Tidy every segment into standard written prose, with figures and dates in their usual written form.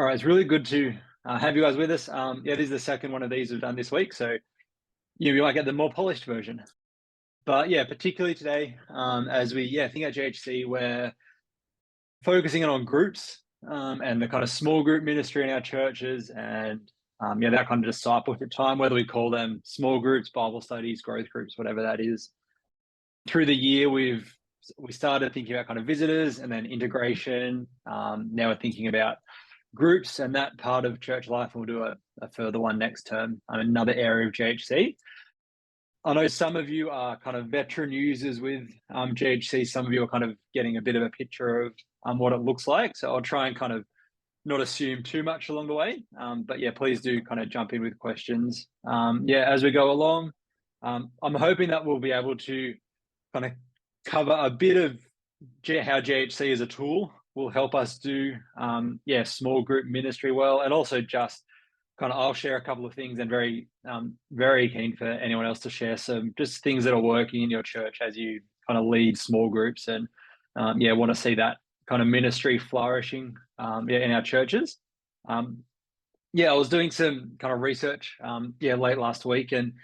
All right, it's really good to have you guys with us. Yeah, this is the second one of these we've done this week, so you might get the more polished version. But yeah, particularly today, as we think at GHC, we're focusing on groups and the kind of small group ministry in our churches, and that kind of discipleship time, whether we call them small groups, Bible studies, growth groups, whatever that is. Through the year, we started thinking about kind of visitors and then integration. Now we're thinking about groups and that part of church life. We'll do a further one next term, another area of GHC. I know some of you are kind of veteran users with GHC. Some of you are kind of getting a bit of a picture of what it looks like. So I'll try and kind of not assume too much along the way. But yeah, please do kind of jump in with questions. As we go along, I'm hoping that we'll be able to kind of cover a bit of how GHC as a tool will help us do small group ministry well, and also just kind of I'll share a couple of things, and very keen for anyone else to share some just things that are working in your church as you kind of lead small groups, and want to see that kind of ministry flourishing in our churches. I was doing some kind of research late last week, and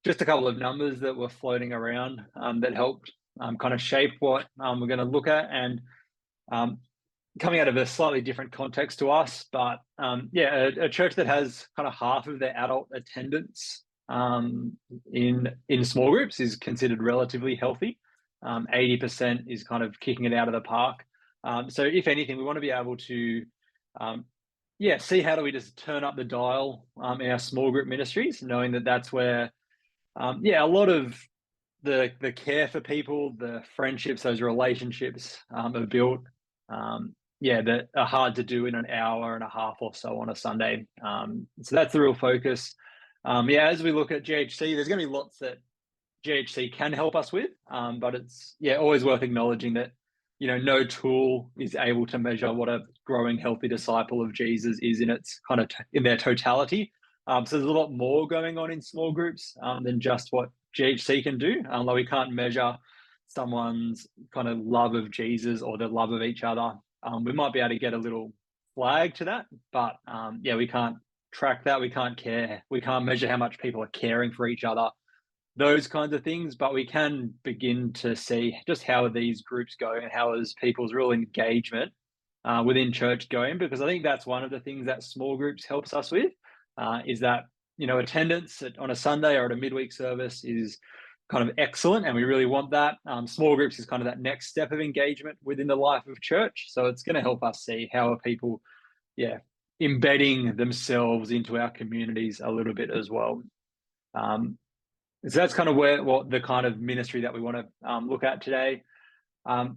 just a couple of numbers that were floating around that helped kind of shape what we're going to look at, and coming out of a slightly different context to us, but a church that has kind of half of their adult attendance in small groups is considered relatively healthy. 80% is kind of kicking it out of the park. So if anything, we want to be able to see how do we just turn up the dial in our small group ministries, knowing that that's where a lot of the care for people, the friendships, those relationships are built. That are hard to do in an hour and a half or so on a Sunday. So that's the real focus. As we look at GHC, there's going to be lots that GHC can help us with, but it's always worth acknowledging that no tool is able to measure what a growing healthy disciple of Jesus is in its kind of in their totality. So there's a lot more going on in small groups than just what GHC can do. Like we can't measure someone's kind of love of Jesus or their love of each other. We might be able to get a little flag to that, but we can't track that. We can't care. We can't measure how much people are caring for each other, those kinds of things. But we can begin to see just how are these groups going and how is people's real engagement within church going, because I think that's one of the things that small groups helps us with is that, attendance on a Sunday or at a midweek service is kind of excellent, and we really want that. Small groups is kind of that next step of engagement within the life of church. So it's going to help us see how are people, embedding themselves into our communities a little bit as well. So that's kind of what the kind of ministry that we want to look at today. I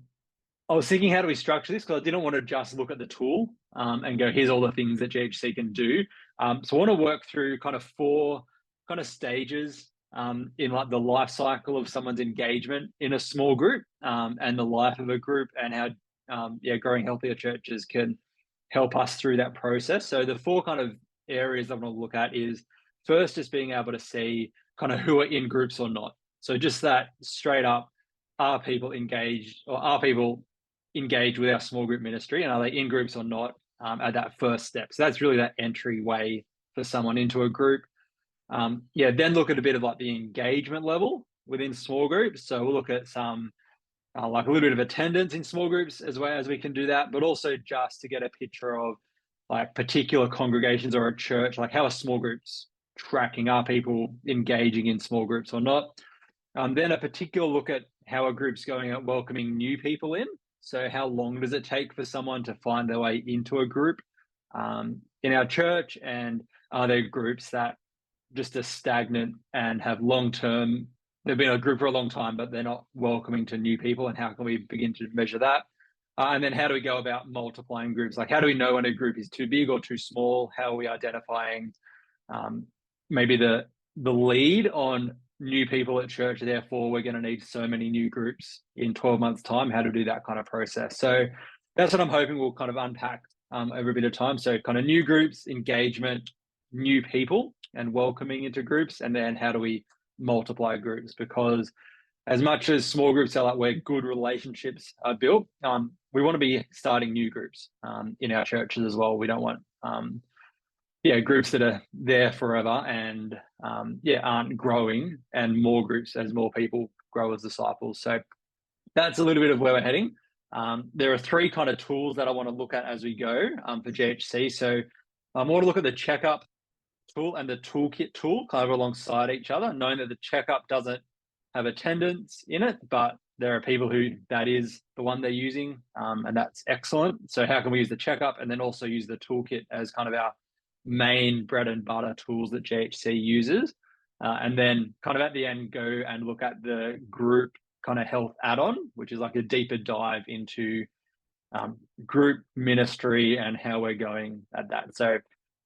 was thinking, how do we structure this? Because I didn't want to just look at the tool and go, here's all the things that GHC can do. So I want to work through kind of 4 kind of stages in like the life cycle of someone's engagement in a small group and the life of a group, and how growing healthier churches can help us through that process. So the 4 kind of areas I want to look at is first just being able to see kind of who are in groups or not. So just that straight up, are people engaged, or are people engaged with our small group ministry, and are they in groups or not at that first step? So that's really that entryway for someone into a group. Then look at a bit of like the engagement level within small groups. So we'll look at some like a little bit of attendance in small groups as well as we can do that, but also just to get a picture of like particular congregations or a church, like how are small groups tracking, are people engaging in small groups or not? Then a particular look at how a group's going at welcoming new people in. So how long does it take for someone to find their way into a group in our church? And are there groups that just are stagnant and have long-term, they've been a group for a long time, but they're not welcoming to new people, and how can we begin to measure that? And then how do we go about multiplying groups? Like how do we know when a group is too big or too small? How are we identifying maybe the lead on new people at church, therefore we're going to need so many new groups in 12 months time? How to do that kind of process. So that's what I'm hoping we'll kind of unpack over a bit of time. So kind of new groups, engagement, new people, and welcoming into groups, and then how do we multiply groups? Because as much as small groups are like where good relationships are built, we want to be starting new groups in our churches as well. We don't want groups that are there forever and aren't growing, and more groups as more people grow as disciples. So that's a little bit of where we're heading. There are three kind of tools that I want to look at as we go for GHC. So I want to look at the checkup tool and the toolkit tool kind of alongside each other, knowing that the checkup doesn't have attendance in it, but there are people who that is the one they're using, and that's excellent. So how can we use the checkup and then also use the toolkit as kind of our main bread and butter tools that GHC uses? And then kind of at the end, go and look at the group kind of health add-on, which is like a deeper dive into group ministry and how we're going at that. So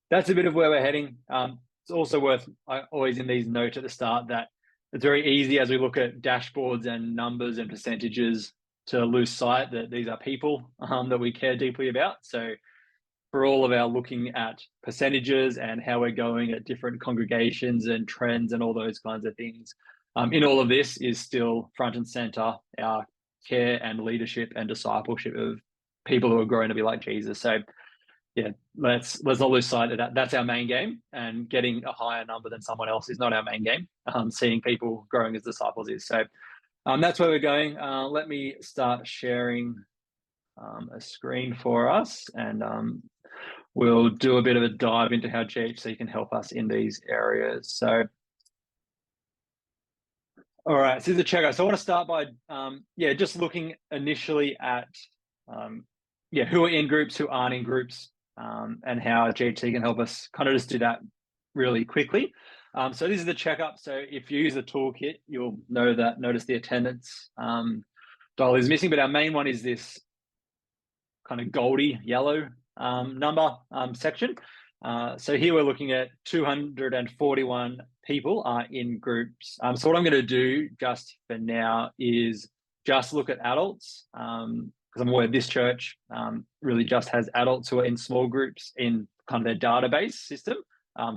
that's a bit of where we're heading. It's also worth always in these notes at the start that it's very easy as we look at dashboards and numbers and percentages to lose sight that these are people that we care deeply about. So for all of our looking at percentages and how we're going at different congregations and trends and all those kinds of things, in all of this is still front and center our care and leadership and discipleship of people who are growing to be like Jesus. So yeah, let's not lose sight of that. That's our main game, and getting a higher number than someone else is not our main game. Seeing people growing as disciples is. So that's where we're going. Let me start sharing a screen for us, and we'll do a bit of a dive into how GHC can help us in these areas. So, all right, so this is the checkup. So I want to start by, just looking initially at, who are in groups, who aren't in groups, and how GHC can help us kind of just do that really quickly. So this is the checkup. So if you use the toolkit, you'll notice the attendance dial is missing, but our main one is this kind of goldy yellow number section. So here we're looking at 241 people are in groups. So what I'm going to do just for now is just look at adults, because I'm aware this church really just has adults who are in small groups in kind of their database system.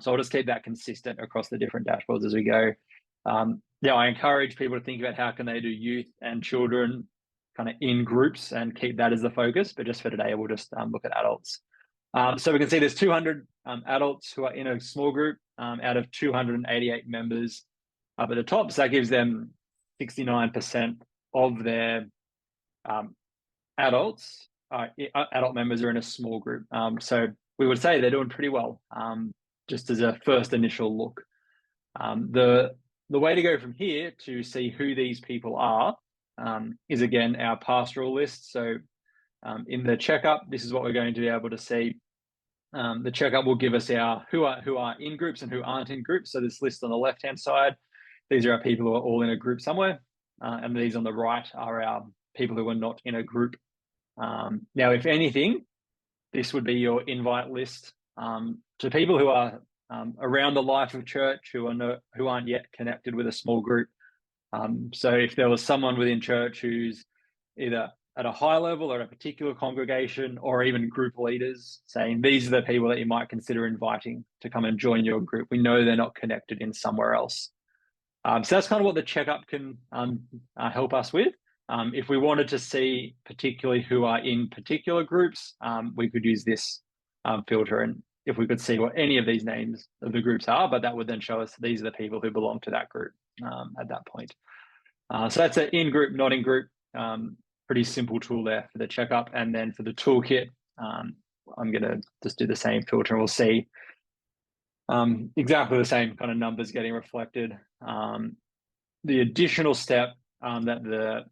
So I'll just keep that consistent across the different dashboards as we go. I encourage people to think about how can they do youth and children kind of in groups and keep that as the focus. But just for today, we'll just look at adults. So we can see there's 200 adults who are in a small group out of 288 members up at the top. So that gives them 69% of their adult members are in a small group. So we would say they're doing pretty well, just as a first initial look. The way to go from here to see who these people are is again our pastoral list. So in the checkup, this is what we're going to be able to see. The checkup will give us our who are in groups and who aren't in groups. So this list on the left-hand side, these are our people who are all in a group somewhere, and these on the right are our people who are not in a group. Now, if anything, this would be your invite list to people who are around the life of church who aren't yet connected with a small group. So if there was someone within church who's either at a high level or a particular congregation, or even group leaders saying these are the people that you might consider inviting to come and join your group, we know they're not connected in somewhere else. So that's kind of what the checkup can help us with. If we wanted to see particularly who are in particular groups, we could use this filter, and if we could see what any of these names of the groups are, but that would then show us these are the people who belong to that group at that point. So that's an in-group, not in-group. Pretty simple tool there for the checkup. And then for the toolkit, I'm going to just do the same filter, and we'll see exactly the same kind of numbers getting reflected. The additional step that the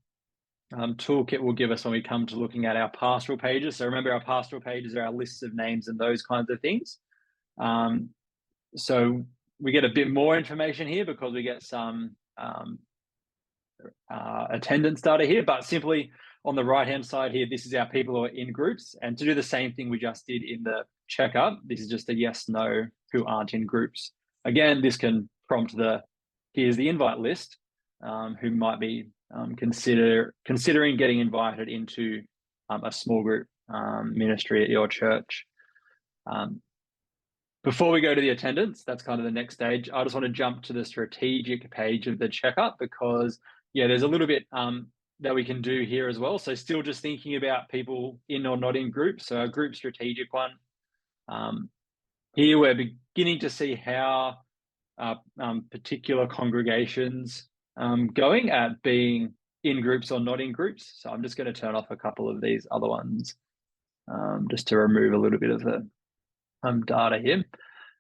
toolkit will give us when we come to looking at our pastoral pages. So remember, our pastoral pages are our lists of names and those kinds of things. So we get a bit more information here because we get some attendance data here, but simply on the right-hand side here, this is our people who are in groups. And to do the same thing we just did in the checkup, this is just a yes, no, who aren't in groups. Again, this can prompt here's the invite list, who might be considering getting invited into a small group ministry at your church. Before we go to the attendance, that's kind of the next stage. I just want to jump to the strategic page of the checkup because, there's a little bit that we can do here as well. So still just thinking about people in or not in groups. So a group strategic one. Here we're beginning to see how particular congregations going at being in groups or not in groups. So I'm just going to turn off a couple of these other ones just to remove a little bit of the data here.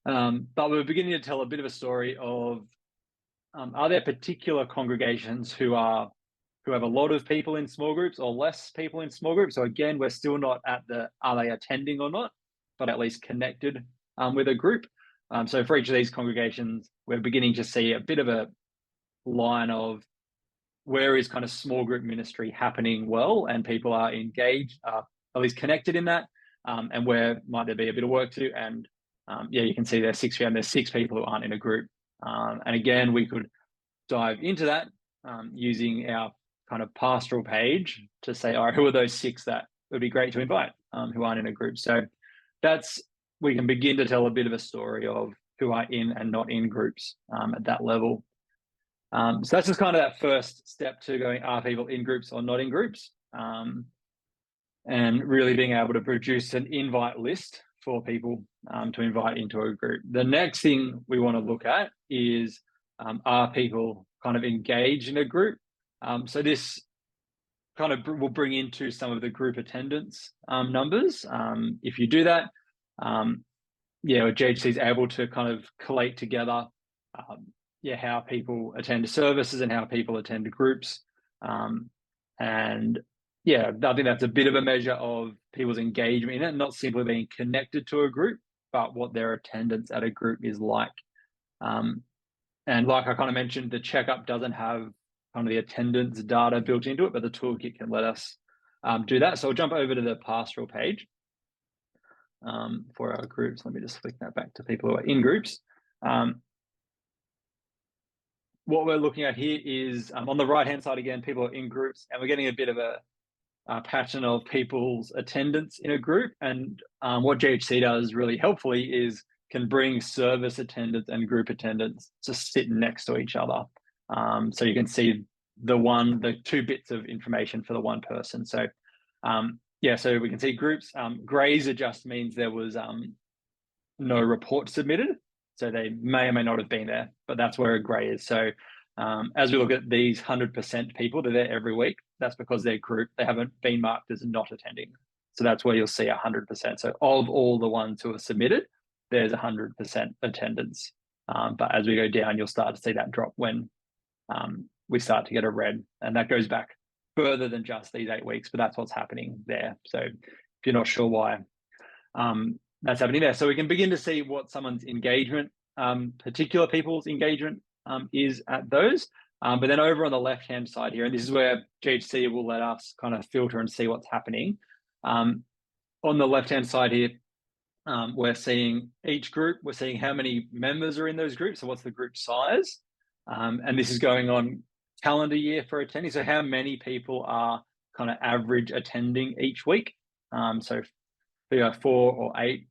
But we're beginning to tell a bit of a story of are there particular congregations who have a lot of people in small groups or less people in small groups? So again, we're still not at the are they attending or not, but at least connected with a group. So for each of these congregations, we're beginning to see a bit of a line of where is kind of small group ministry happening well and people are engaged, at least connected in that, and where might there be a bit of work to do. And yeah, you can see there's 6 p.m. There's 6 people who aren't in a group. And again, we could dive into that using our kind of pastoral page to say, all right, who are those 6 that would be great to invite who aren't in a group? So we can begin to tell a bit of a story of who are in and not in groups at that level. So that's just kind of that first step to going, are people in groups or not in groups? And really being able to produce an invite list for people to invite into a group. The next thing we want to look at is, are people kind of engaged in a group? So this kind of will bring into some of the group attendance numbers. If you do that, GHC is able to kind of collate together how people attend services and how people attend groups. And yeah, I think that's a bit of a measure of people's engagement in it, not simply being connected to a group, but what their attendance at a group is like. And like I kind of mentioned, the checkup doesn't have kind of the attendance data built into it, but the toolkit can let us do that. So I'll jump over to the pastoral page for our groups. Let me just flick that back to people who are in groups. What we're looking at here is on the right-hand side, again, people are in groups, and we're getting a bit of a pattern of people's attendance in a group. And what GHC does really helpfully is can bring service attendance and group attendance to sit next to each other. So you can see the 2 bits of information for the one person. So so we can see groups. Grays just means there was no report submitted. So they may or may not have been there, but that's where a grey is. So as we look at these 100% people, they're there every week. That's because their group, they haven't been marked as not attending. So that's where you'll see 100%. So of all the ones who are submitted, there's 100% attendance. But as we go down, you'll start to see that drop when we start to get a red. And that goes back further than just these 8 weeks, but that's what's happening there. So if you're not sure why that's happening there. So we can begin to see what someone's engagement, particular people's engagement is at those. But then over on the left-hand side here, and this is where GHC will let us kind of filter and see what's happening. On the left-hand side here, we're seeing each group, we're seeing how many members are in those groups. So what's the group size? And this is going on calendar year for attending. So how many people are kind of average attending each week? So we have 4 or 8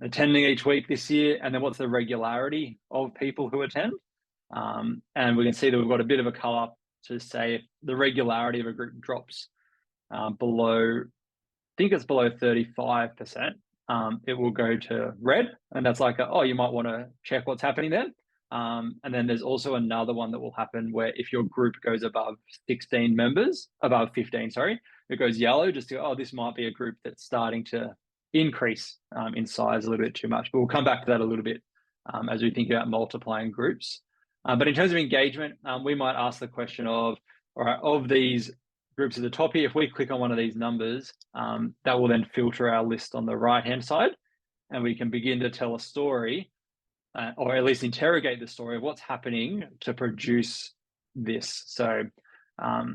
attending each week this year. And then what's the regularity of people who attend? And we can see that we've got a bit of a color to say if the regularity of a group drops below, I think it's below 35%, it will go to red. And that's like, you might want to check what's happening there. And then there's also another one that will happen where if your group goes above 15, it goes yellow, just to go, this might be a group that's starting to increase in size a little bit too much. But we'll come back to that a little bit as we think about multiplying groups. But in terms of engagement, we might ask the question of, all right, of these groups at the top here, if we click on one of these numbers, that will then filter our list on the right-hand side, and we can begin to tell a story, or at least interrogate the story of what's happening to produce this. So, so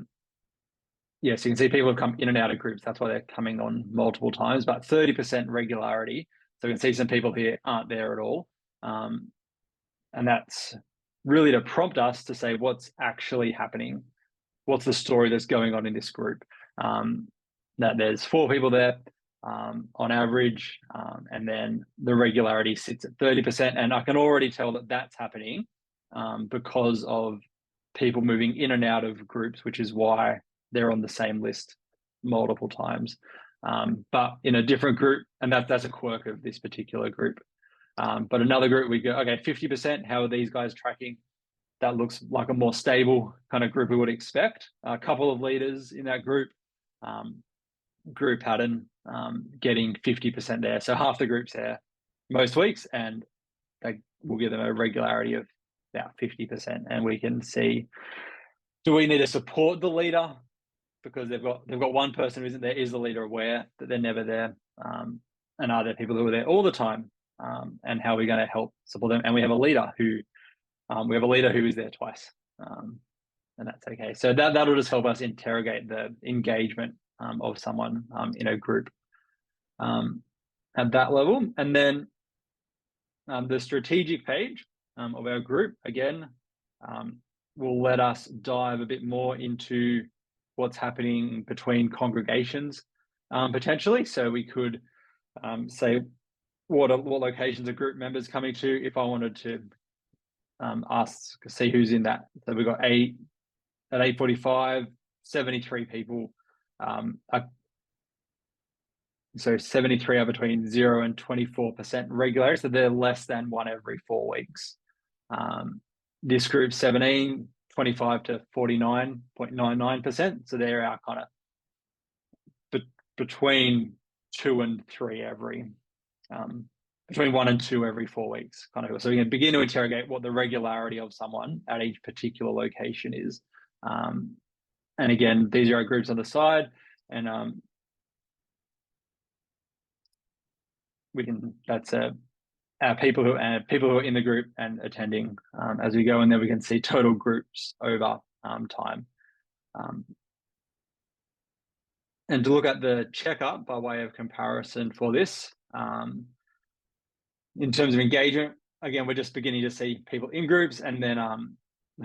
you can see people have come in and out of groups. That's why they're coming on multiple times, but 30% regularity. So we can see some people here aren't there at all. And that's really to prompt us to say what's actually happening. What's the story that's going on in this group? That there's 4 people there on average, and then the regularity sits at 30%. And I can already tell that that's happening because of people moving in and out of groups, which is why they're on the same list multiple times, but in a different group, and that's a quirk of this particular group. But another group, we go, okay, 50%, how are these guys tracking? That looks like a more stable kind of group we would expect. A couple of leaders in that group, group pattern, getting 50% there. So half the group's there most weeks, and they will give them a regularity of about 50%. And we can see, do we need to support the leader because they've got one person who isn't there? Is the leader aware that they're never there? And are there people who are there all the time? And how are we going to help support them? And we have a leader who is there twice, and that's okay. So that'll just help us interrogate the engagement of someone in a group at that level. And then the strategic page of our group, again, will let us dive a bit more into what's happening between congregations potentially. So we could say what locations are group members coming to if I wanted to see who's in that. So we've got at 8:45, 73 people. So 73 are between 0 and 24% regular. So they're less than one every 4 weeks. This group 17, 25 to 49.99%. So they're our kind of between 2 and 3 every, between 1 and 2 every 4 weeks. Kind of. So we can begin to interrogate what the regularity of someone at each particular location is. And again, these are our groups on the side, and that's our people who are in the group and attending as we go, and then we can see total groups over time. And to look at the checkup by way of comparison for this, in terms of engagement, again, we're just beginning to see people in groups, and then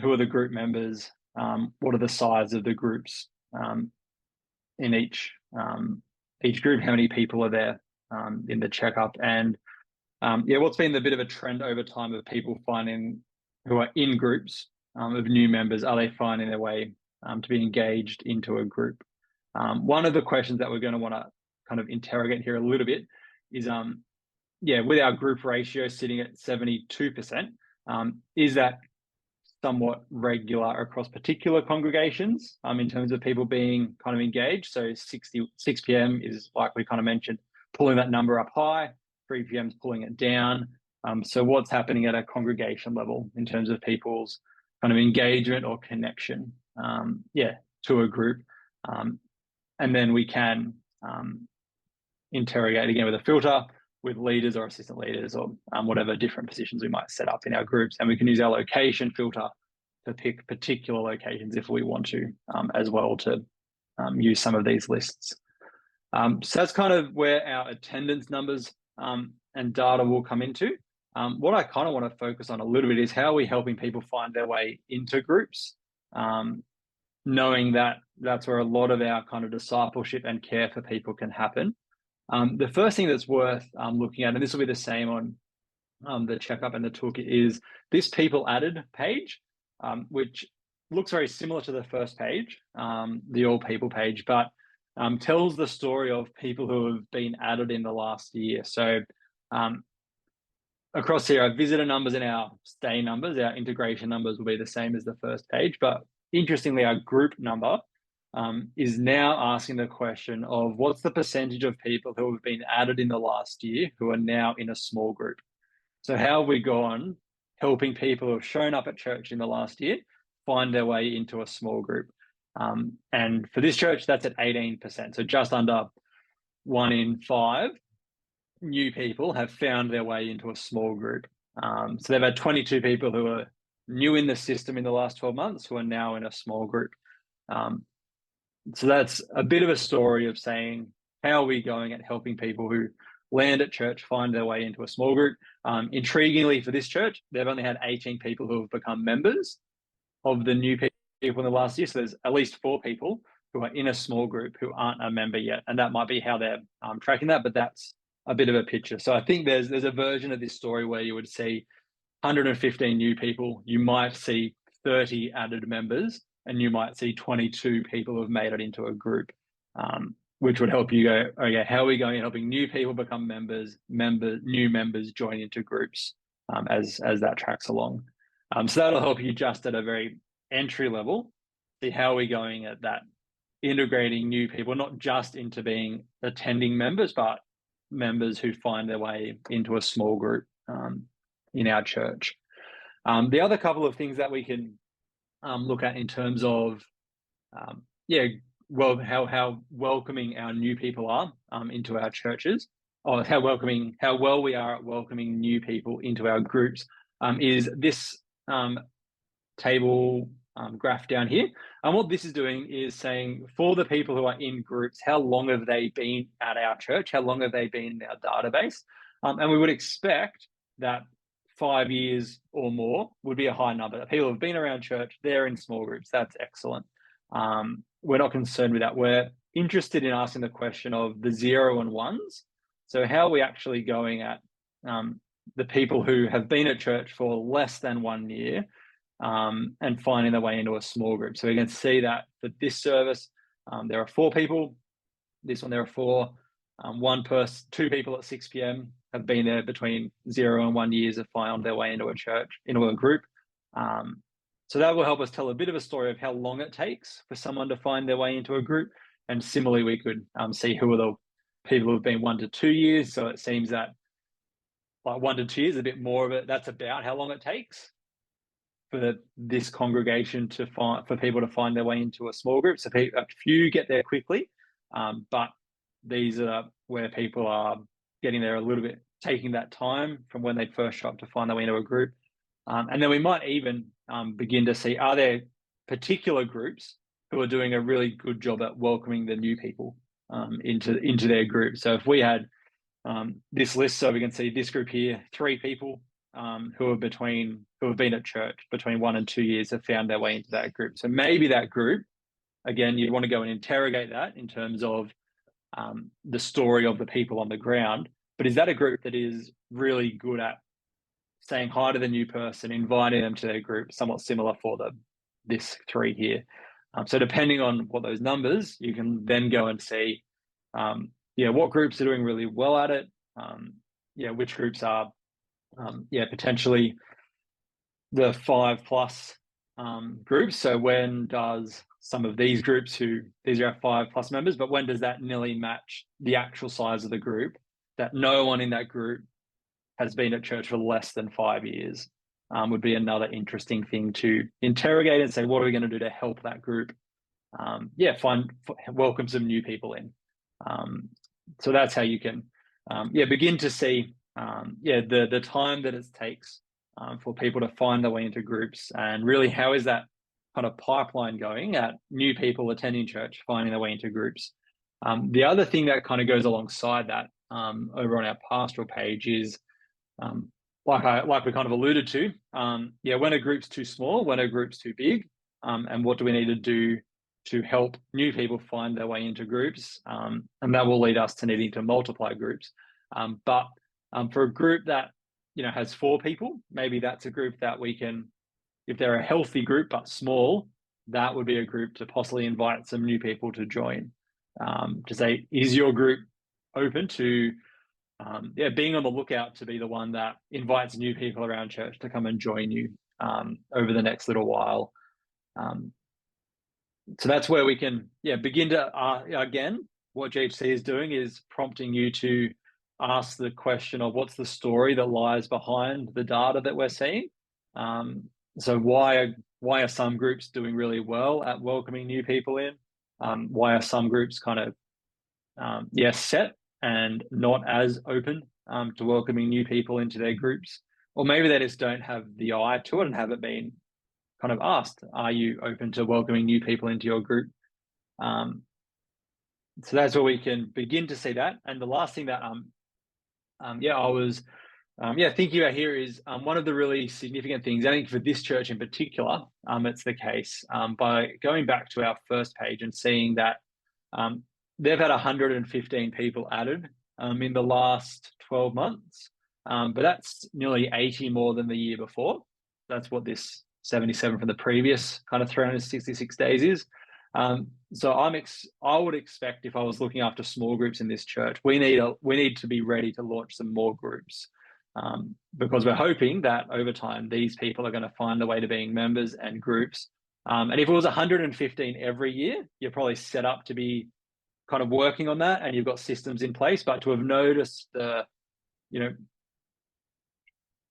who are the group members, what are the size of the groups in each group, how many people are there in the checkup, and what's been the bit of a trend over time of people finding who are in groups of new members, are they finding their way to be engaged into a group? One of the questions that we're going to want to kind of interrogate here a little bit is, with our group ratio sitting at 72%, is that somewhat regular across particular congregations in terms of people being kind of engaged? So 6 p.m. is, like we kind of mentioned, pulling that number up high, 3 p.m. is pulling it down. So what's happening at a congregation level in terms of people's kind of engagement or connection to a group? And then we can interrogate again with a filter with leaders or assistant leaders or whatever different positions we might set up in our groups. And we can use our location filter to pick particular locations if we want to as well, to use some of these lists. So that's kind of where our attendance numbers and data will come into. What I kind of want to focus on a little bit is how are we helping people find their way into groups, knowing that that's where a lot of our kind of discipleship and care for people can happen. The first thing that's worth looking at, and this will be the same on the checkup and the toolkit, is this people added page, which looks very similar to the first page, the all people page, but tells the story of people who have been added in the last year. So across here, our visitor numbers and our stay numbers, our integration numbers will be the same as the first page. But interestingly, our group number is now asking the question of what's the percentage of people who have been added in the last year who are now in a small group. So how have we gone helping people who have shown up at church in the last year find their way into a small group? And for this church, that's at 18%. So just under 1 in 5 new people have found their way into a small group. So they've had 22 people who are new in the system in the last 12 months who are now in a small group. So that's a bit of a story of saying, how are we going at helping people who land at church find their way into a small group? Intriguingly for this church, they've only had 18 people who have become members of the new people in the last year. So there's at least 4 people who are in a small group who aren't a member yet. And that might be how they're tracking that, but that's a bit of a picture. So I think there's a version of this story where you would see 115 new people, you might see 30 added members, and you might see 22 people who have made it into a group, which would help you go, okay, how are we going helping new people become members, new members join into groups as that tracks along. So that'll help you just at a very entry level, see how are we going at that, integrating new people, not just into being attending members, but members who find their way into a small group in our church. The other couple of things that we can look at in terms of, how welcoming our new people are into our churches, or how well we are at welcoming new people into our groups, is this table graph down here. And what this is doing is saying, for the people who are in groups, how long have they been at our church? How long have they been in our database? And we would expect that 5 years or more would be a high number. People have been around church, they're in small groups. That's excellent. We're not concerned with that. We're interested in asking the question of the 0 and 1s. So how are we actually going at the people who have been at church for less than 1 year and finding their way into a small group? So we can see that for this service, there are 4 people. This one, there are 4. 2 people at 6 p.m. have been there between 0 and 1 years, have found their way into a church, into a group. So that will help us tell a bit of a story of how long it takes for someone to find their way into a group. And similarly, we could see who are the people who have been 1 to 2 years. So it seems that like 1 to 2 years, a bit more of it, that's about how long it takes for this congregation for people to find their way into a small group. So a few get there quickly, but these are where people are getting there a little bit, taking that time from when they first show up to find their way into a group. And then we might even begin to see, are there particular groups who are doing a really good job at welcoming the new people into their group? So if we had this list, so we can see this group here, 3 people who have been at church between 1 and 2 years have found their way into that group. So maybe that group, again, you'd want to go and interrogate that in terms of the story of the people on the ground. But is that a group that is really good at saying hi to the new person, inviting them to their group, somewhat similar for this 3 here? So depending on what those numbers, you can then go and see, what groups are doing really well at it. Which groups are, potentially the 5+ groups. So when does some of these groups these are our 5+ members, but when does that nearly match the actual size of the group, that no one in that group has been at church for less than 5 years? Would be another interesting thing to interrogate and say, what are we going to do to help that group welcome some new people in? So that's how you can begin to see the time that it takes for people to find their way into groups, and really how is that kind of pipeline going at new people attending church, finding their way into groups. The other thing that kind of goes alongside that over on our pastoral page is, like we kind of alluded to, when a group's too small, when a group's too big, and what do we need to do to help new people find their way into groups, and that will lead us to needing to multiply groups. But for a group that has 4 people, maybe that's a group that we can, if they're a healthy group but small, that would be a group to possibly invite some new people to join. To say, is your group open to being on the lookout to be the one that invites new people around church to come and join you over the next little while? So that's where we can begin to, again, what GHC is doing is prompting you to ask the question of what's the story that lies behind the data that we're seeing. So why are some groups doing really well at welcoming new people in? Why are some groups kind of set and not as open to welcoming new people into their groups? Or maybe they just don't have the eye to it and haven't been kind of asked, are you open to welcoming new people into your group? So that's where we can begin to see that. And the last thing that I was thinking about here is one of the really significant things, I think for this church in particular, it's the case, by going back to our first page and seeing that they've had 115 people added in the last 12 months, but that's nearly 80 more than the year before. That's what this 77 from the previous kind of 366 days is. So I would expect, if I was looking after small groups in this church, we need to be ready to launch some more groups, because we're hoping that over time these people are going to find a way to being members and groups. And if it was 115 every year, you're probably set up to be kind of working on that, and you've got systems in place. But to have noticed the,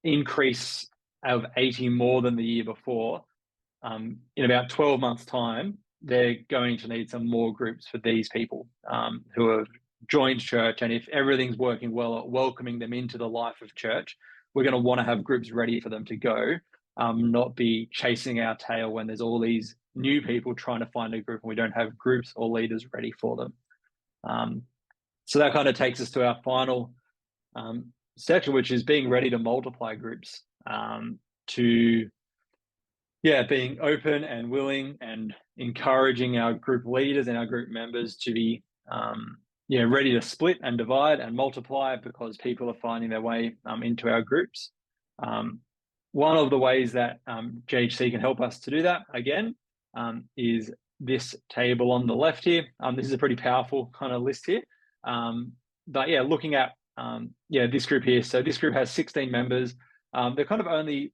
increase of 80 more than the year before, in about 12 months' time, they're going to need some more groups for these people who have joined church. And if everything's working well at welcoming them into the life of church, we're going to want to have groups ready for them to go, not be chasing our tail when there's all these new people trying to find a group and we don't have groups or leaders ready for them. So that kind of takes us to our final section, which is being ready to multiply groups, to being open and willing and encouraging our group leaders and our group members to be ready to split and divide and multiply, because people are finding their way into our groups. One of the ways that GHC can help us to do that, again, is this table on the left here. This is a pretty powerful kind of list here. But yeah, looking at this group here. So this group has 16 members. They're kind of only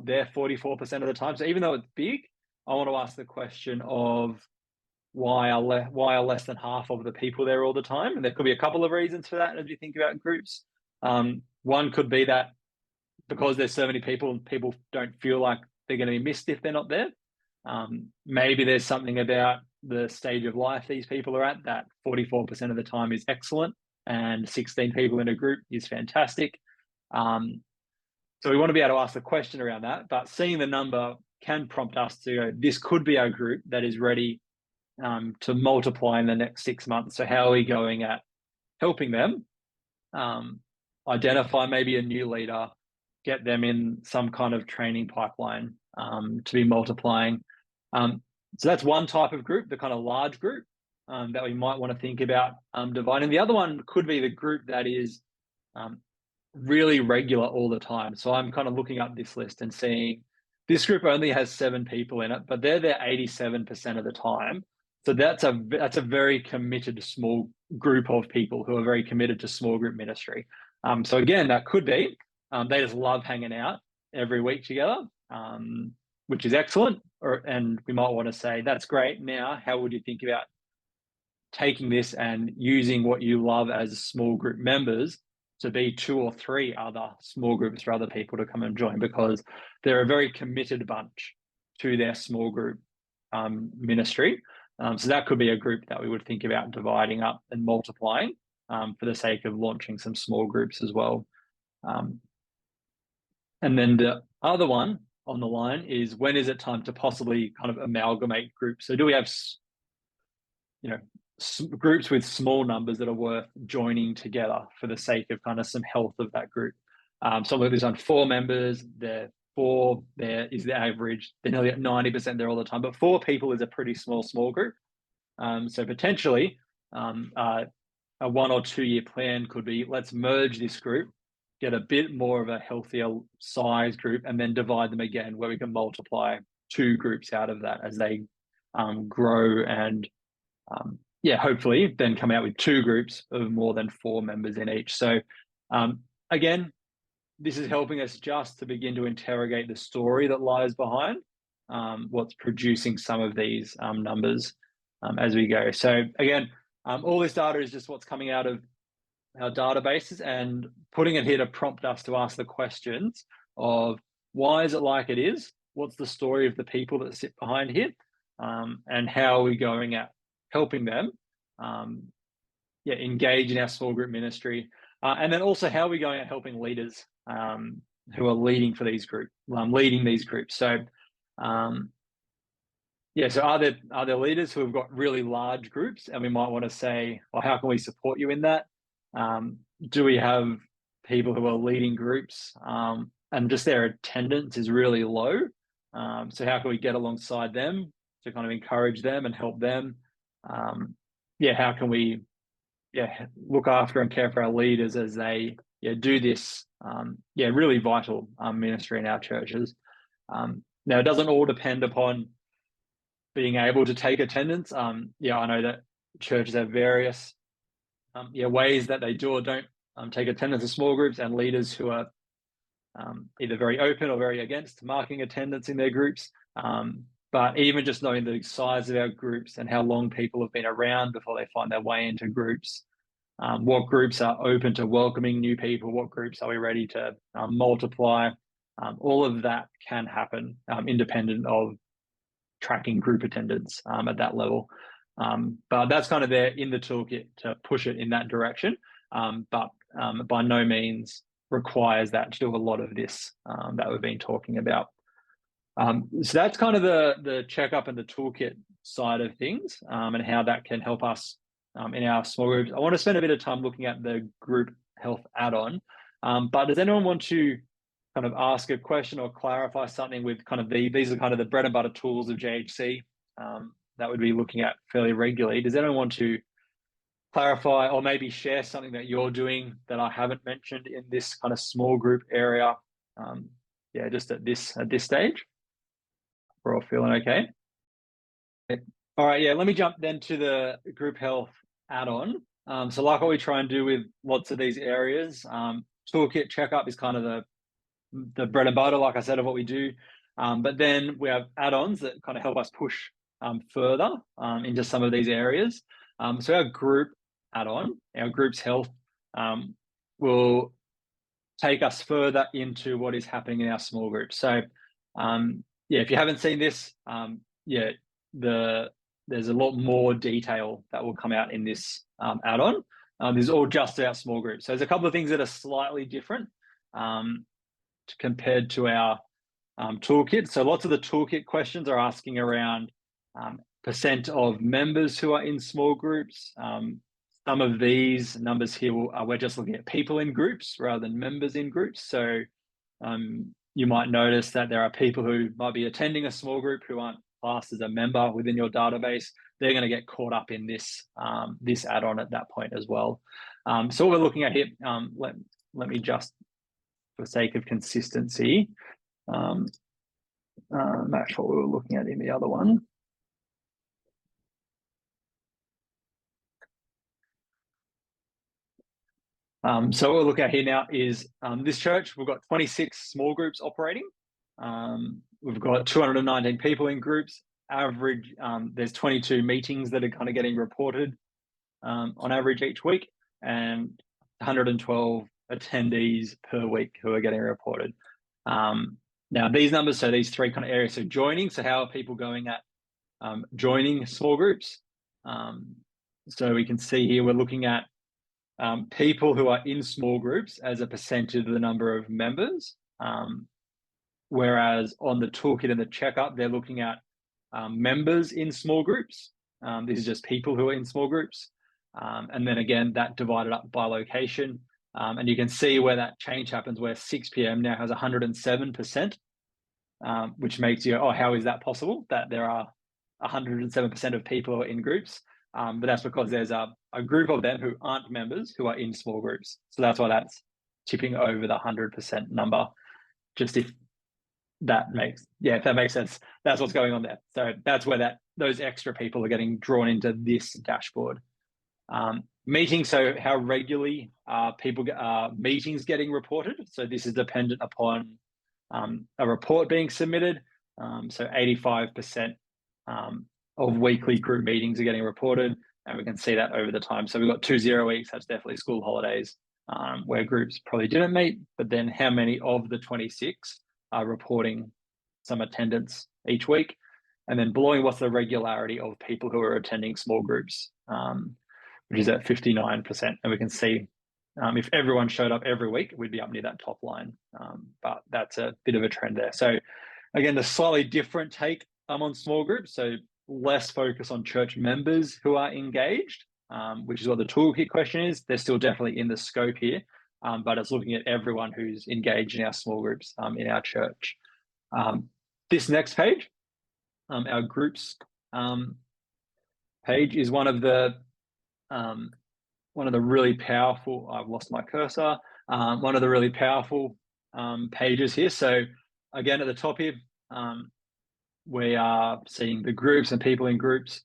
there 44% of the time. So even though it's big, I want to ask the question of why are less than half of the people there all the time? And there could be a couple of reasons for that as you think about groups. One could be that because there's so many people don't feel like they're going to be missed if they're not there. Maybe there's something about the stage of life these people are at that 44% of the time is excellent, and 16 people in a group is fantastic. So we want to be able to ask the question around that, but seeing the number can prompt us to go, this could be our group that is ready to multiply in the next 6 months. So how are we going at helping them identify maybe a new leader, get them in some kind of training pipeline to be multiplying. So that's one type of group, the kind of large group that we might want to think about dividing. The other one could be the group that is really regular all the time. So I'm kind of looking up this list and seeing this group only has 7 people in it, but they're there 87% of the time. So that's a very committed small group of people who are very committed to small group ministry. So again, that could be they just love hanging out every week together, which is excellent. And we might want to say, that's great. Now, how would you think about taking this and using what you love as small group members to be 2 or 3 other small groups for other people to come and join, because they're a very committed bunch to their small group ministry. So that could be a group that we would think about dividing up and multiplying for the sake of launching some small groups as well. And then the other one on the line is, when is it time to possibly kind of amalgamate groups? So do we have, groups with small numbers that are worth joining together for the sake of kind of some health of that group? So look, there's on 4 members, there is the average. They're nearly at 90% there all the time, but 4 people is a pretty small group. So potentially a 1 or 2 year plan could be, let's merge this group, get a bit more of a healthier size group, and then divide them again, where we can multiply 2 groups out of that as they grow, and hopefully then come out with 2 groups of more than 4 members in each. So again, this is helping us just to begin to interrogate the story that lies behind what's producing some of these numbers as we go. So again, all this data is just what's coming out of our databases, and putting it here to prompt us to ask the questions of, why is it like it is? What's the story of the people that sit behind here? And how are we going at helping them engage in our small group ministry? And then also, how are we going at helping leaders who are leading these groups? So so are there leaders who have got really large groups, and we might want to say, well, how can we support you in that? Do we have people who are leading groups and just their attendance is really low? So how can we get alongside them to kind of encourage them and help them? How can we look after and care for our leaders as they do this really vital ministry in our churches? Now, it doesn't all depend upon being able to take attendance. Yeah, I know that churches have various ways that they do or don't take attendance in small groups, and leaders who are either very open or very against marking attendance in their groups. But even just knowing the size of our groups and how long people have been around before they find their way into groups, what groups are open to welcoming new people, what groups are we ready to multiply, all of that can happen independent of tracking group attendance at that level. But that's kind of there in the toolkit to push it in that direction, but by no means requires that to do a lot of this that we've been talking about. So that's kind of the checkup and the toolkit side of things, and how that can help us in our small groups. I want to spend a bit of time looking at the group health add-on, but does anyone want to kind of ask a question or clarify something with kind of these are kind of the bread and butter tools of GHC that we'd be looking at fairly regularly? Does anyone want to clarify or maybe share something that you're doing that I haven't mentioned in this kind of small group area? Yeah, just at this stage. We're all feeling okay. All right, yeah, let me jump then to the group health add-on. So like what we try and do with lots of these areas, toolkit checkup is kind of the bread and butter, like I said, of what we do. But then we have add-ons that kind of help us push further into some of these areas. So our group add-on, our group's health, will take us further into what is happening in our small group. So yeah, if you haven't seen this, yeah, there's a lot more detail that will come out in this add-on. This is all just our small group. So there's a couple of things that are slightly different compared to our toolkit. So lots of the toolkit questions are asking around percent of members who are in small groups. Some of these numbers here, we're just looking at people in groups rather than members in groups. So you might notice that there are people who might be attending a small group who aren't classed as a member within your database. They're going to get caught up in this this add-on at that point as well. So what we're looking at here, let me just, for sake of consistency, match what we were looking at in the other one. So what we'll look at here now is this church. We've got 26 small groups operating. We've got 219 people in groups. Average, there's 22 meetings that are kind of getting reported on average each week, and 112 attendees per week who are getting reported. Now these numbers, so these three kind of areas, so joining, so how are people going at joining small groups? So we can see here we're looking at people who are in small groups as a percentage of the number of members, whereas on the toolkit and the checkup, they're looking at members in small groups. This is just people who are in small groups. And then again, that divided up by location. And you can see where that change happens, where 6 p.m. now has 107%, which makes you, oh, how is that possible? That there are 107% of people who are in groups. But that's because there's a group of them who aren't members who are in small groups. So that's why that's tipping over the 100% number. Just if that makes, if that makes sense, that's what's going on there. So that's where those extra people are getting drawn into this dashboard. Meetings, so how regularly meetings getting reported. So this is dependent upon a report being submitted. So 85% of weekly group meetings are getting reported, and we can see that over the time. So we've got 2 0 weeks, that's definitely school holidays, where groups probably didn't meet, but then how many of the 26 are reporting some attendance each week? And then below, what's the regularity of people who are attending small groups, which is at 59%. And we can see if everyone showed up every week, we'd be up near that top line. But that's a bit of a trend there. So again, the slightly different take on small groups. So less focus on church members who are engaged, which is what the toolkit question is. They're still definitely in the scope here, but it's looking at everyone who's engaged in our small groups in our church. This next page, our groups page, is one of the really powerful, I've lost my cursor, one of the really powerful pages here. So again, at the top here, we are seeing the groups and people in groups.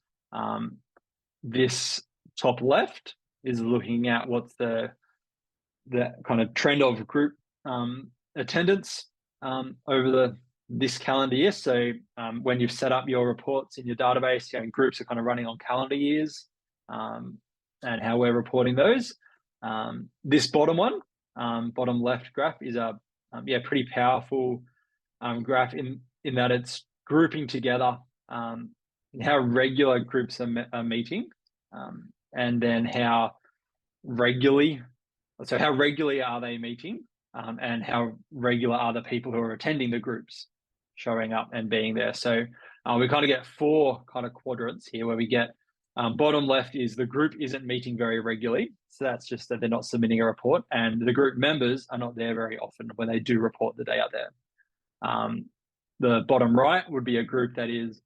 This top left is looking at what's the kind of trend of group attendance over this calendar year. So when you've set up your reports in your database, groups are kind of running on calendar years, and how we're reporting those. This bottom one, bottom left graph, is a pretty powerful graph in that it's grouping together how regular groups are meeting, and then how regularly are they meeting, and how regular are the people who are attending the groups showing up and being there. So we kind of get four kind of quadrants here, where we get bottom left is the group isn't meeting very regularly. So that's just that they're not submitting a report, and the group members are not there very often when they do report that they are there. The bottom right would be a group that is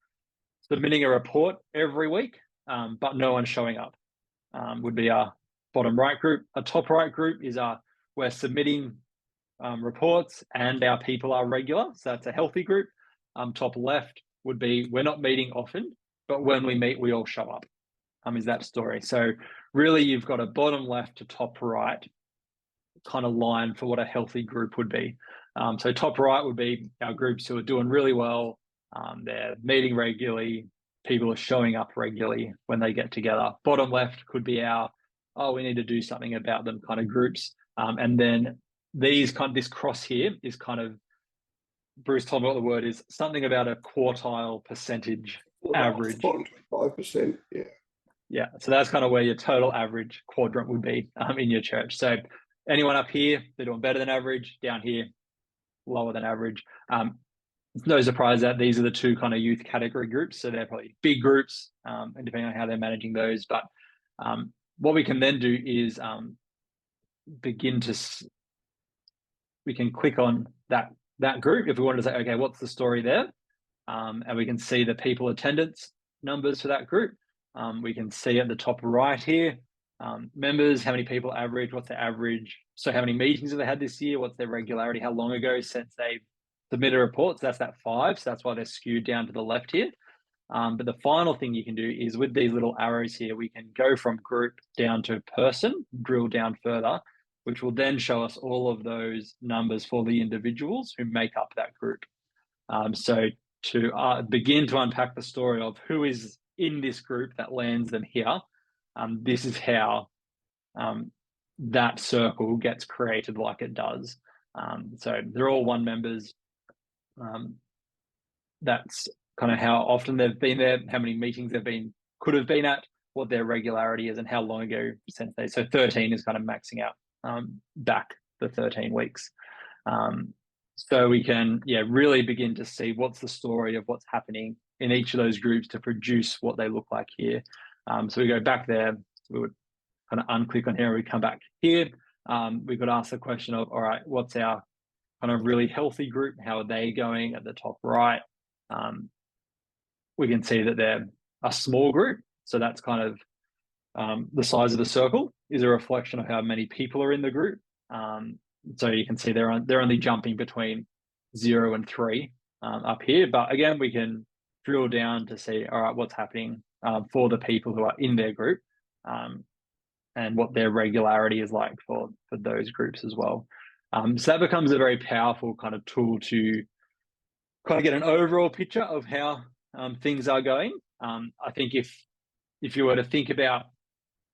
submitting a report every week, but no one's showing up, would be our bottom right group. A top right group is we're submitting reports and our people are regular. So that's a healthy group. Top left would be we're not meeting often, but when we meet, we all show up, is that story. So really you've got a bottom left to top right kind of line for what a healthy group would be. So top right would be our groups who are doing really well. They're meeting regularly. People are showing up regularly when they get together. Bottom left could be we need to do something about them kind of groups. And then this cross here is kind of, Bruce told me what the word is, something about a quartile percentage average. 5%, yeah. Yeah, so that's kind of where your total average quadrant would be in your church. So anyone up here, they're doing better than average. Down here, lower than average. It's no surprise that these are the two kind of youth category groups. So they're probably big groups, and depending on how they're managing those. But what we can then do is we can click on that group if we wanted to say, okay, what's the story there? And we can see the people attendance numbers for that group. We can see at the top right here, members, how many people average, what's the average? So how many meetings have they had this year? What's their regularity? How long ago since they submitted a report? So that's that 5. So that's why they're skewed down to the left here. But the final thing you can do is with these little arrows here, we can go from group down to person, drill down further, which will then show us all of those numbers for the individuals who make up that group. So to begin to unpack the story of who is in this group that lands them here, this is how that circle gets created like it does. So they're all one members. That's kind of how often they've been there, how many meetings could have been at, what their regularity is, and how long ago since they. So 13 is kind of maxing out back the 13 weeks. So we can, really begin to see what's the story of what's happening in each of those groups to produce what they look like here. So we go back there, we would kind of unclick on here, we come back here. We could ask the question of, all right, what's our kind of really healthy group? How are they going at the top right? We can see that they're a small group. So that's kind of the size of the circle is a reflection of how many people are in the group. So you can see they're only jumping between 0 and 3 up here. But again, we can drill down to see, all right, what's happening for the people who are in their group, and what their regularity is like for those groups as well. So that becomes a very powerful kind of tool to kind of get an overall picture of how things are going. I think if you were to think about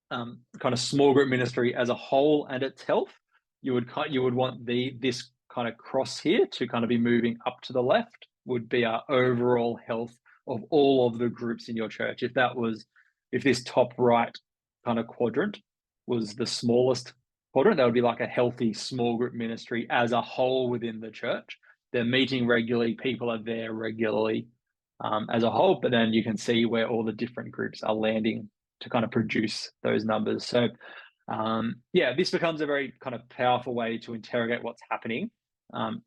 kind of small group ministry as a whole and its health, you would want this kind of cross here to kind of be moving up to the left, would be our overall health of all of the groups in your church. If this top right kind of quadrant was the smallest quadrant, that would be like a healthy small group ministry as a whole within the church. They're meeting regularly, people are there regularly as a whole, but then you can see where all the different groups are landing to kind of produce those numbers. So this becomes a very kind of powerful way to interrogate what's happening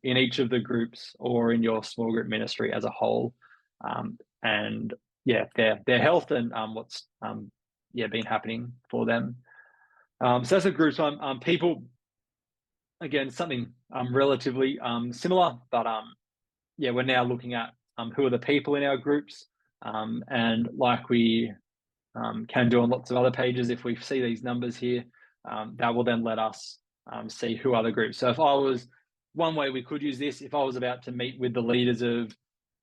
in each of the groups or in your small group ministry as a whole, and their health and what's been happening for them. So that's a group time. People, again, something relatively similar, but we're now looking at who are the people in our groups, and like we can do on lots of other pages, if we see these numbers here, that will then let us see who are the groups. So if I was, one way we could use this, if I was about to meet with the leaders of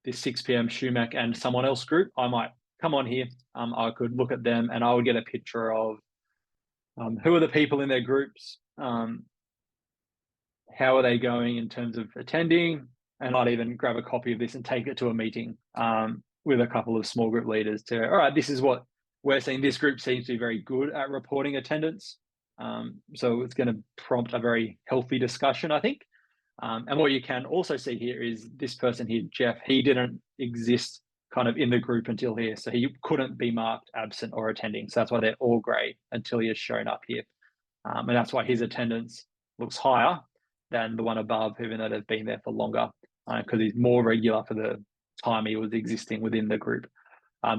this 6 p.m. Shumac and someone else group, I might come on here, I could look at them and I would get a picture of who are the people in their groups, how are they going in terms of attending, and I'd even grab a copy of this and take it to a meeting with a couple of small group leaders to, all right, this is what we're seeing. This group seems to be very good at reporting attendance. So it's going to prompt a very healthy discussion, I think. And what you can also see here is this person here, Jeff, he didn't exist kind of in the group until here. So he couldn't be marked absent or attending. So that's why they're all grey until he has shown up here. And that's why his attendance looks higher than the one above, even though they've been there for longer, because he's more regular for the time he was existing within the group.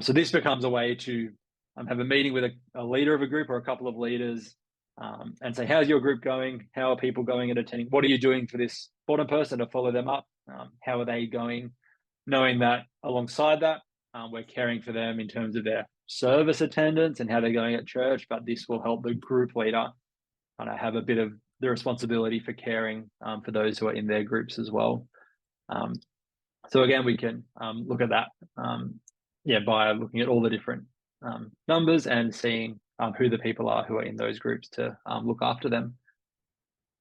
So this becomes a way to have a meeting with a leader of a group or a couple of leaders and say, how's your group going? How are people going and attending? What are you doing for this bottom person to follow them up? How are they going? Knowing that alongside that, we're caring for them in terms of their service attendance and how they're going at church, but this will help the group leader kind of have a bit of the responsibility for caring for those who are in their groups as well. So again, we can look at that by looking at all the different numbers and seeing who the people are who are in those groups to look after them.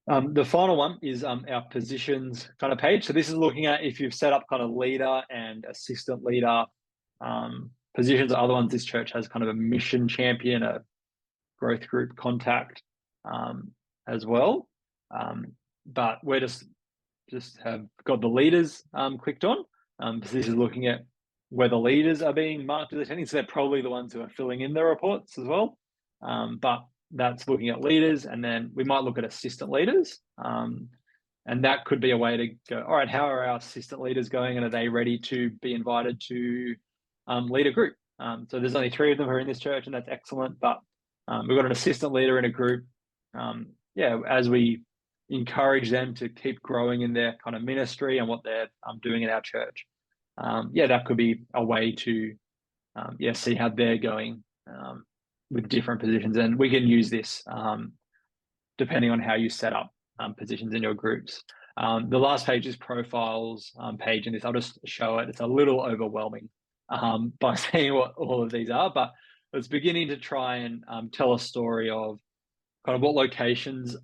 The final one is our positions kind of page. So this is looking at if you've set up kind of leader and assistant leader positions or other ones. This church has kind of a mission champion, a growth group contact as well. But we're just have got the leaders clicked on. So this is looking at whether leaders are being marked as attending. So they're probably the ones who are filling in their reports as well. But that's looking at leaders, and then we might look at assistant leaders. And that could be a way to go, all right, how are our assistant leaders going, and are they ready to be invited to lead a group? So there's only 3 of them who are in this church, and that's excellent. But we've got an assistant leader in a group. As we encourage them to keep growing in their kind of ministry and what they're doing in our church. That could be a way to see how they're going with different positions. And we can use this depending on how you set up positions in your groups. The last page is profiles page, and this I'll just show it. It's a little overwhelming by seeing what all of these are, but it's beginning to try and tell a story of kind of what locations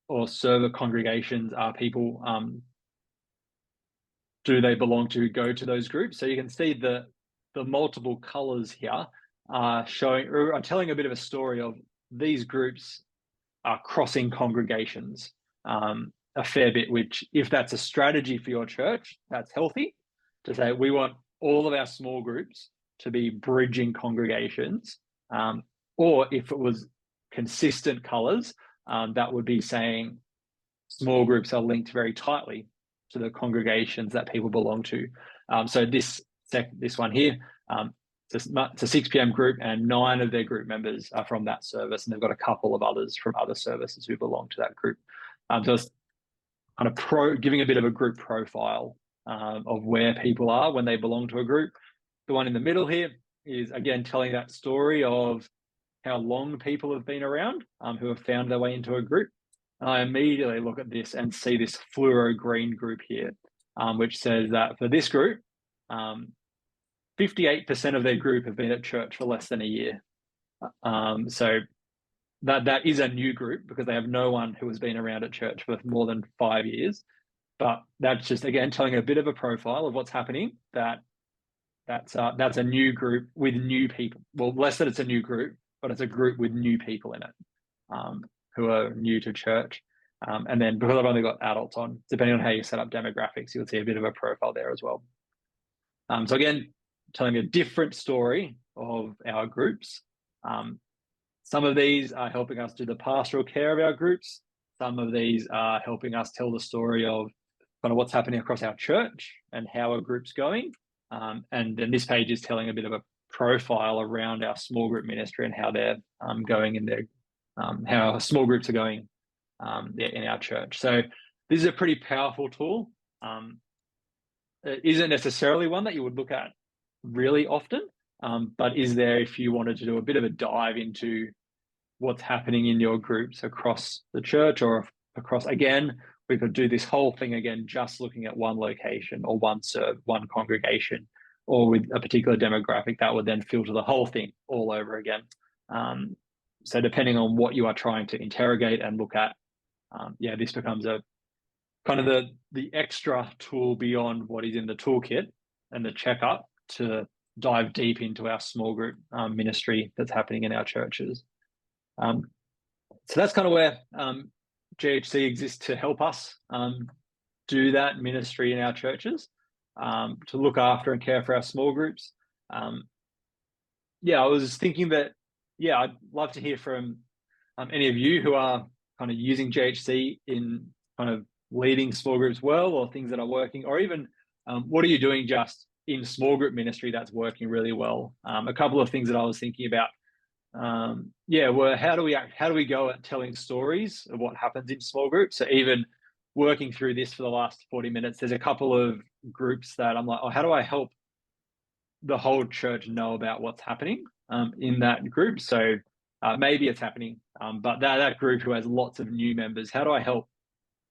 or server congregations are people do they belong to, go to those groups. So you can see the multiple colors here are telling a bit of a story of these groups are crossing congregations a fair bit, which if that's a strategy for your church, that's healthy to say we want all of our small groups to be bridging congregations. Or if it was consistent colors, that would be saying small groups are linked very tightly to the congregations that people belong to. So this one here, it's a 6 p.m. group, and 9 of their group members are from that service, and they've got a couple of others from other services who belong to that group. So it's kind of giving a bit of a group profile of where people are when they belong to a group. The one in the middle here is, again, telling that story of how long people have been around who have found their way into a group. And I immediately look at this and see this fluoro green group here, which says that for this group, 58% of their group have been at church for less than a year. So that is a new group because they have no one who has been around at church for more than 5 years. But that's just, again, telling a bit of a profile of what's happening, that's a new group with new people. Well, less that it's a new group, but it's a group with new people in it who are new to church. And then because I've only got adults on, depending on how you set up demographics, you'll see a bit of a profile there as well. So again, telling a different story of our groups. Some of these are helping us do the pastoral care of our groups. Some of these are helping us tell the story of kind of what's happening across our church and how a group's going. And then this page is telling a bit of a profile around our small group ministry and how they're going in their, how our small groups are going in our church. So this is a pretty powerful tool. isn't necessarily one that you would look at really often, but is there if you wanted to do a bit of a dive into what's happening in your groups across the church or across, again, we could do this whole thing again, just looking at one location or one congregation, or with a particular demographic that would then filter the whole thing all over again. So depending on what you are trying to interrogate and look at, this becomes a kind of the extra tool beyond what is in the toolkit and the checkup to dive deep into our small group ministry that's happening in our churches. So that's kind of where GHC exists to help us do that ministry in our churches, to look after and care for our small groups. I was thinking that, I'd love to hear from any of you who are kind of using GHC in kind of leading small groups well, or things that are working, or even what are you doing just in small group ministry that's working really well. A couple of things that I was thinking about were how do we go at telling stories of what happens in small groups? So even working through this for the last 40 minutes, there's a couple of groups that I'm like, how do I help the whole church know about what's happening in that group? So maybe it's happening, but that group who has lots of new members, how do I help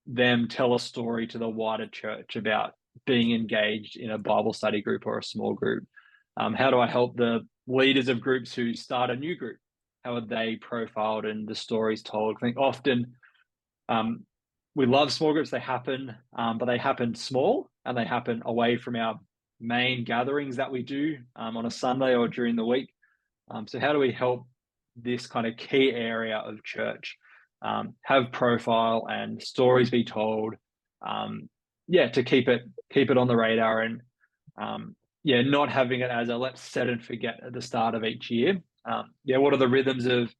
them tell a story to the wider church about being engaged in a Bible study group or a small group? How do I help the leaders of groups who start a new group? How are they profiled and the stories told? I think often we love small groups, they happen, but they happen small and they happen away from our main gatherings that we do on a Sunday or during the week. So how do we help this kind of key area of church have profile and stories be told, to keep it on the radar, and not having it as a let's set and forget at the start of each year. What are the rhythms of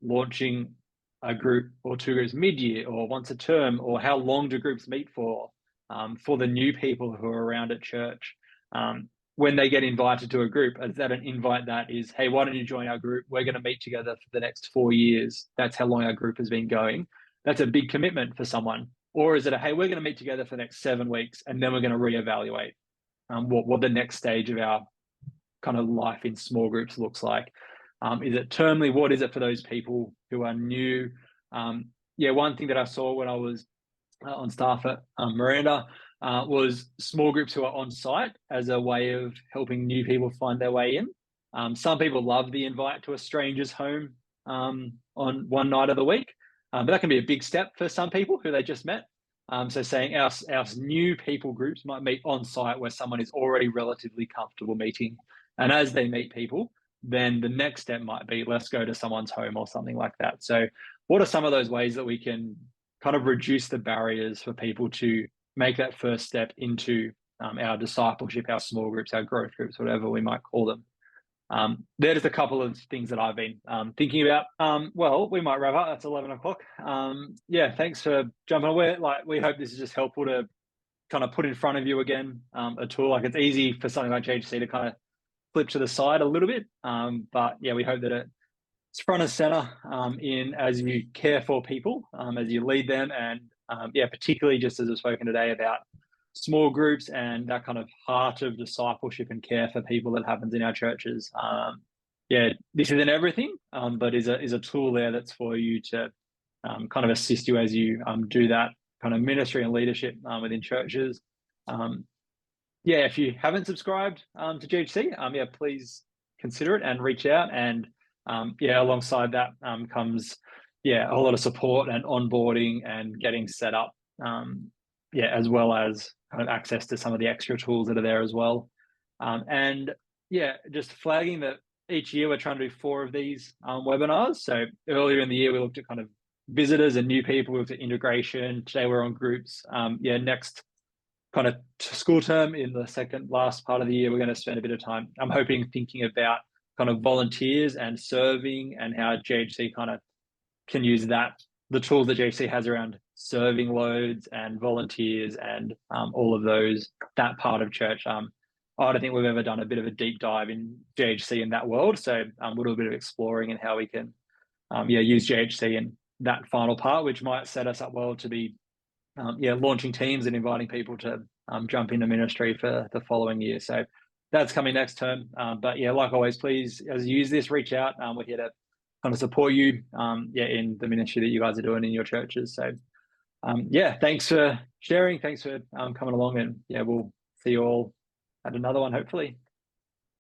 launching a group or two groups mid-year or once a term, or how long do groups meet for the new people who are around at church? When they get invited to a group, is that an invite that is, hey, why don't you join our group? We're going to meet together for the next 4 years. That's how long our group has been going. That's a big commitment for someone. Or is it hey, we're going to meet together for the next 7 weeks and then we're going to reevaluate what the next stage of our kind of life in small groups looks like. Is it termly? What is it for those people who are new? One thing that I saw when I was on staff at Miranda was small groups who are on site as a way of helping new people find their way in. Some people love the invite to a stranger's home on one night of the week, but that can be a big step for some people who they just met. So saying our new people groups might meet on site where someone is already relatively comfortable meeting. And as they meet people, then the next step might be let's go to someone's home or something like that. So what are some of those ways that we can kind of reduce the barriers for people to make that first step into our discipleship, our small groups, our growth groups, whatever we might call them? They're just a couple of things that I've been thinking about. We might wrap up. That's 11 o'clock. Thanks for jumping away. We hope this is just helpful to kind of put in front of you again a tool. It's easy for something like GHC to kind of flip to the side a little bit. We hope that it's front and center in as you care for people, as you lead them, and particularly just as I've spoken today about small groups and that kind of heart of discipleship and care for people that happens in our churches. This isn't everything, but is a tool there that's for you to kind of assist you as you do that kind of ministry and leadership within churches. If you haven't subscribed to GHC, please consider it and reach out. And alongside that comes a lot of support and onboarding and getting set up, as well as kind of access to some of the extra tools that are there as well. Just flagging that each year we're trying to do 4 of these webinars. So earlier in the year we looked at kind of visitors and new people. We looked at integration. Today we're on groups. Next kind of school term in the second last part of the year, we're going to spend a bit of time, I'm hoping, thinking about kind of volunteers and serving and how GHC kind of can use the tools that GHC has around serving loads and volunteers and all of that part of church. I don't think we've ever done a bit of a deep dive in GHC in that world. So we'll do a bit of exploring and how we can use GHC in that final part, which might set us up well to be launching teams and inviting people to jump into ministry for the following year. So that's coming next term. But yeah, like always, please, as you use this, reach out. We're here to kind of support you, in the ministry that you guys are doing in your churches. So yeah, thanks for sharing. Thanks for coming along, and yeah, we'll see you all at another one, hopefully.